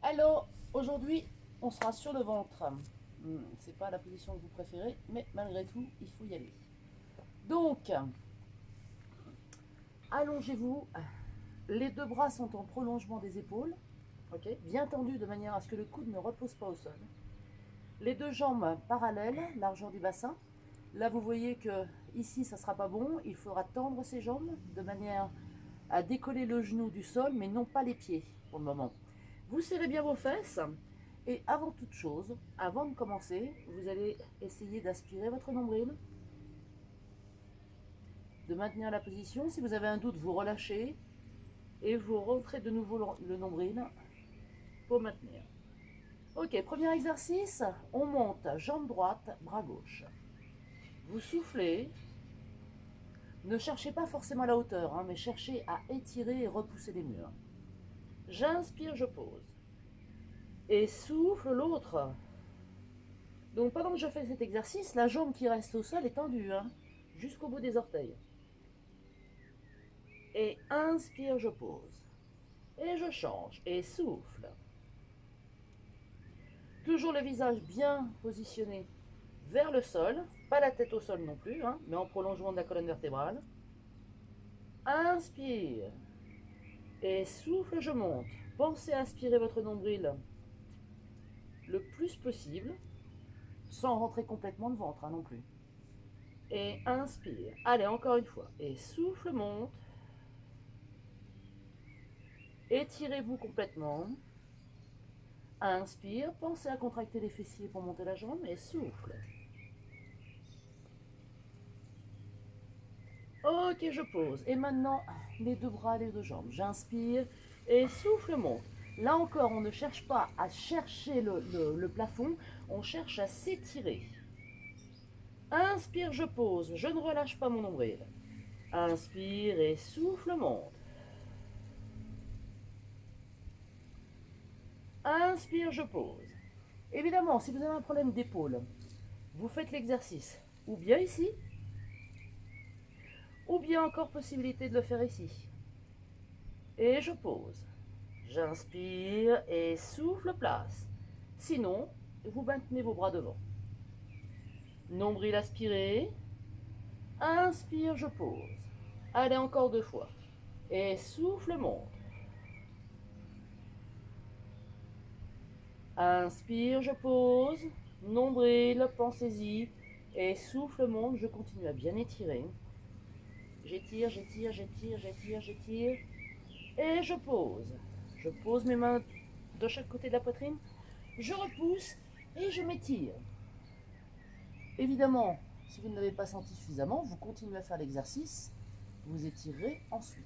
Alors, aujourd'hui, on sera sur le ventre. C'est pas la position que vous préférez, mais malgré tout, il faut y aller. Donc, allongez-vous. Les deux bras sont en prolongement des épaules, ok, bien tendus de manière à ce que le coude ne repose pas au sol. Les deux jambes parallèles, largeur du bassin. Là, vous voyez que ici, ça sera pas bon. Il faudra tendre ses jambes de manière à décoller le genou du sol, mais non pas les pieds pour le moment. Vous serrez bien vos fesses et avant toute chose, avant de commencer, vous allez essayer d'aspirer votre nombril, de maintenir la position. Si vous avez un doute, vous relâchez et vous rentrez de nouveau le nombril pour maintenir. Ok, premier exercice, on monte, jambe droite, bras gauche. Vous soufflez, ne cherchez pas forcément la hauteur, mais cherchez à étirer et repousser les murs. J'inspire, je pose. Et souffle l'autre. Donc pendant que je fais cet exercice, la jambe qui reste au sol est tendue, jusqu'au bout des orteils. Et inspire, je pose. Et je change. Et souffle. Toujours le visage bien positionné vers le sol. Pas la tête au sol non plus, mais en prolongement de la colonne vertébrale. Inspire. Et souffle, je monte. Pensez à aspirer votre nombril le plus possible, sans rentrer complètement le ventre non plus. Et inspire. Allez, encore une fois. Et souffle, monte. Étirez-vous complètement. Inspire, pensez à contracter les fessiers pour monter la jambe et souffle. Ok, je pose. Et maintenant, les deux bras, les deux jambes. J'inspire et souffle, monte. Là encore, on ne cherche pas à chercher le plafond, on cherche à s'étirer. Inspire, je pose. Je ne relâche pas mon nombril. Inspire et souffle, monte. Inspire, je pose. Évidemment, si vous avez un problème d'épaule, vous faites l'exercice ou bien ici, ou bien encore possibilité de le faire ici. Et je pose. J'inspire et souffle place. Sinon, vous maintenez vos bras devant. Nombril aspiré. Inspire, je pose. Allez, encore deux fois. Et souffle, monte. Inspire, je pose. Nombril, pensez-y. Et souffle, monte. Je continue à bien étirer. J'étire, j'étire, j'étire, j'étire, j'étire. Et je pose. Je pose mes mains de chaque côté de la poitrine. Je repousse et je m'étire. Évidemment, si vous ne l'avez pas senti suffisamment, vous continuez à faire l'exercice. Vous étirez ensuite.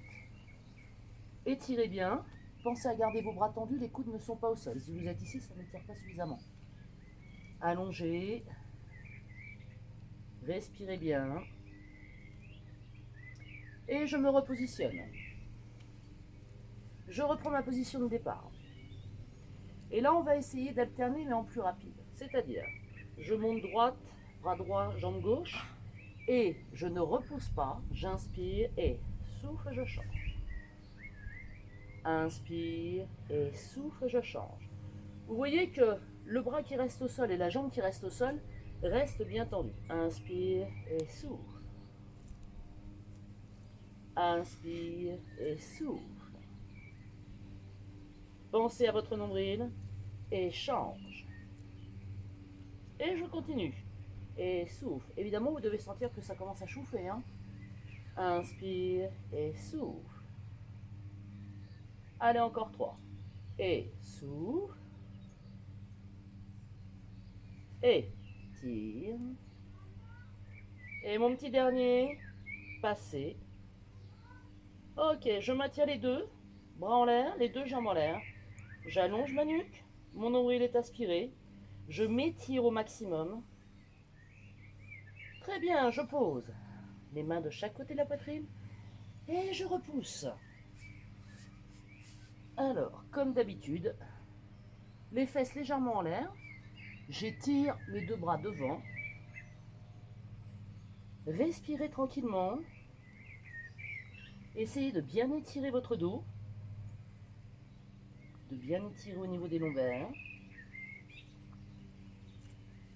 Étirez bien. Pensez à garder vos bras tendus, les coudes ne sont pas au sol. Si vous êtes ici, ça n'étire pas suffisamment. Allongez. Respirez bien. Et je me repositionne. Je reprends ma position de départ. Et là, on va essayer d'alterner, mais en plus rapide. C'est-à-dire, je monte droite, bras droit, jambe gauche, et je ne repousse pas, j'inspire et souffle, je change. Inspire et souffle, je change. Vous voyez que le bras qui reste au sol et la jambe qui reste au sol restent bien tendus. Inspire et souffle. Inspire et souffle. Pensez à votre nombril et change. Et je continue. Et souffle. Évidemment, vous devez sentir que ça commence à chauffer. Inspire et souffle. Allez, encore trois. Et souffle. Et tire. Et mon petit dernier, passez. Ok, je maintiens les deux. Bras en l'air, les deux jambes en l'air. J'allonge ma nuque. Mon nombril est aspiré. Je m'étire au maximum. Très bien, je pose. Les mains de chaque côté de la poitrine. Et je repousse. Alors, comme d'habitude, les fesses légèrement en l'air. J'étire mes deux bras devant. Respirez tranquillement. Essayez de bien étirer votre dos. de bien étirer au niveau des lombaires.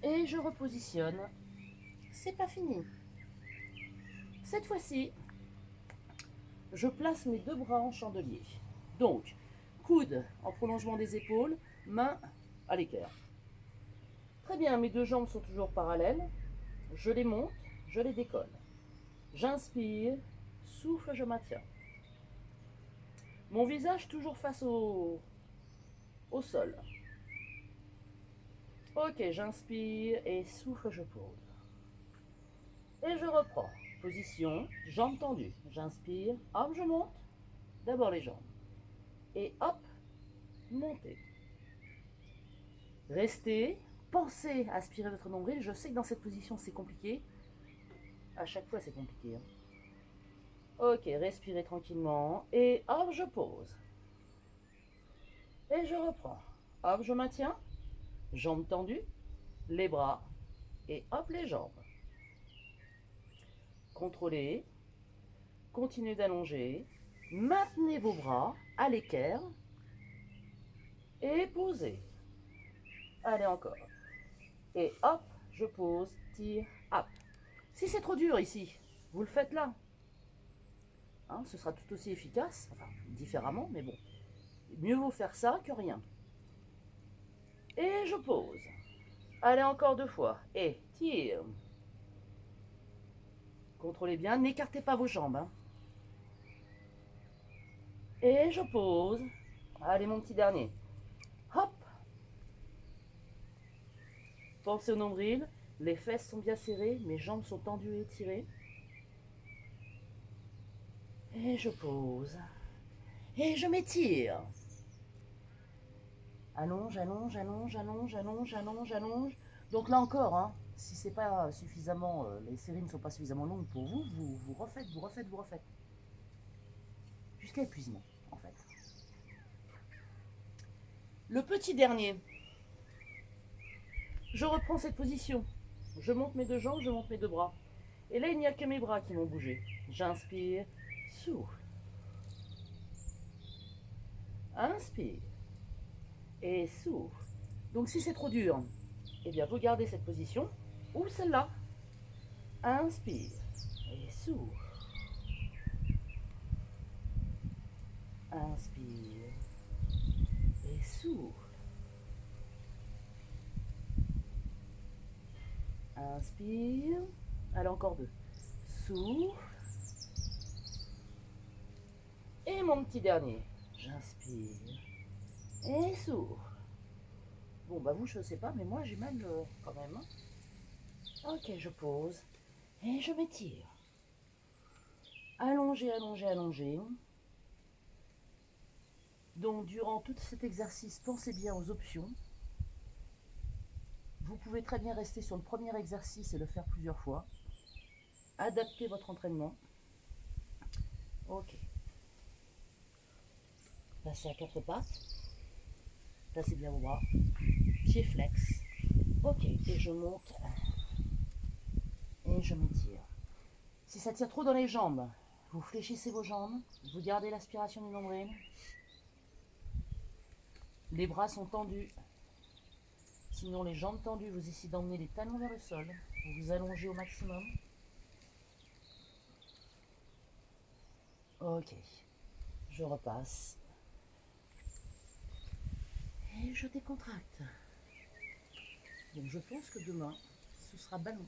Et je repositionne. C'est pas fini. Cette fois-ci, je place mes deux bras en chandelier. Donc, coude en prolongement des épaules, main à l'équerre. Très bien, mes deux jambes sont toujours parallèles. Je les monte, je les décolle. J'inspire, souffle, je maintiens. Mon visage toujours face au sol. Ok, j'inspire et souffle, je pose. Et je reprends. Position, jambes tendues. J'inspire, hop, je monte. D'abord les jambes. Et hop, montez. Restez, pensez à aspirer votre nombril. Je sais que dans cette position c'est compliqué. À chaque fois c'est compliqué. Ok, respirez tranquillement. Et hop, je pose. Et je reprends. Hop, je maintiens. Jambes tendues. Les bras. Et hop, les jambes. Contrôlez. Continuez d'allonger. Maintenez vos bras à l'équerre. Et posez. Allez encore. Et hop, je pose, tire, hop. Si c'est trop dur ici, vous le faites là. Hein, ce sera tout aussi efficace, enfin différemment, mais bon. Mieux vaut faire ça que rien. Et je pose. Allez encore deux fois. Et tire. Contrôlez bien, n'écartez pas vos jambes. Hein. Et je pose. Allez mon petit dernier. Hop. Pensez au nombril. Les fesses sont bien serrées, mes jambes sont tendues et étirées. Et je pose. Et je m'étire. Allonge, allonge, allonge, allonge, allonge, allonge, allonge. Donc là encore, hein, si c'est pas suffisamment, les séries ne sont pas suffisamment longues pour vous, vous refaites, vous refaites, vous refaites. Jusqu'à épuisement, en fait. Le petit dernier. Je reprends cette position. Je monte mes deux jambes, je monte mes deux bras. Et là, il n'y a que mes bras qui vont bouger. J'inspire, souffle. Inspire. Et souffle. Donc si c'est trop dur, eh bien vous gardez cette position ou celle-là. Inspire et souffle. Inspire et souffle. Inspire. Allez, encore deux. Souffle. Et mon petit dernier. J'inspire et souffle. Bon, bah vous, je ne sais pas, mais moi j'ai mal quand même. Ok, je pose et je m'étire. Allongez, allongez, allongez. Donc, durant tout cet exercice, pensez bien aux options. Vous pouvez très bien rester sur le premier exercice et le faire plusieurs fois. Adaptez votre entraînement. Ok. Passez à quatre pattes. Placez bien vos bras. Pieds flex. Ok. Et je monte. Et je m'étire. Si ça tire trop dans les jambes, vous fléchissez vos jambes. Vous gardez l'aspiration du nombril. Les bras sont tendus. Sinon, les jambes tendues, vous essayez d'emmener les talons vers le sol. Vous vous allongez au maximum. Ok. Je repasse. Et je décontracte. Donc je pense que demain, ce sera ballon.